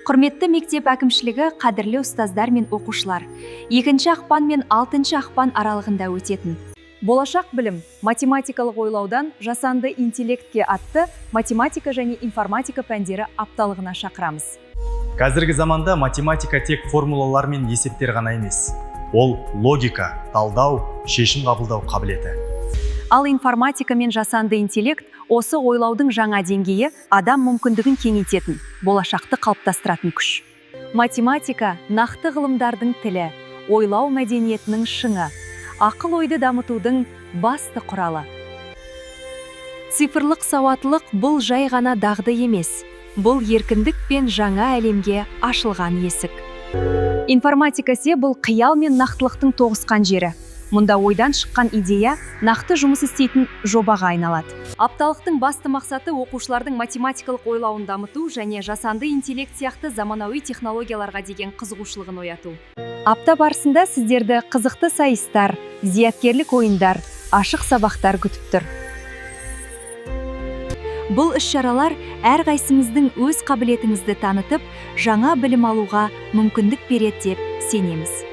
Құрметті мектеп әкімшілігі, қадірлі ұстаздар мен оқушылар. 2 ақпан мен 6 ақпан аралығында өтетін болашақ білім математикалық ойлаудан жасанды интеллектке атты математика және информатика пәндері апталығына шақырамыз. Қазіргі заманда математика тек формулалар мен есептер ғана емес. Ол логика, талдау, шешім қабылдау қабілеті. Ал информатика мен жасанды интеллект осы ойлаудың жаңа деңгейі, адам мүмкіндігін кеңейтетін, болашақты қалыптастыратын күш. Математика нақты ғылымдардың тілі, ойлау мәдениетінің шыңы, ақыл ойды дамытудың басты құралы. Цифрлық сауаттылық бұл жай ғана дағды емес, бұл еркіндік пен жаңа әлемге ашылған есік. Информатика бұл қиял мен нақтылықтың тоғысқан жері. Мұнда ойдан шыққан идея нақты жұмыс істейтін жобаға айналады. Апталықтың басты мақсаты оқушылардың математикалық ойлауын дамыту және жасанды интеллект сияқты заманауи технологияларға деген қызығушылығын ояту. Апта барысында сіздерді қызықты сайыстар, зияткерлік ойындар, ашық сабақтар күтіп тұр. Бұл іс-шаралар әрқайсыңыздың өз қабілетіңізді танытып, жаңа білім алуға мүмкіндік береді деп сенеміз.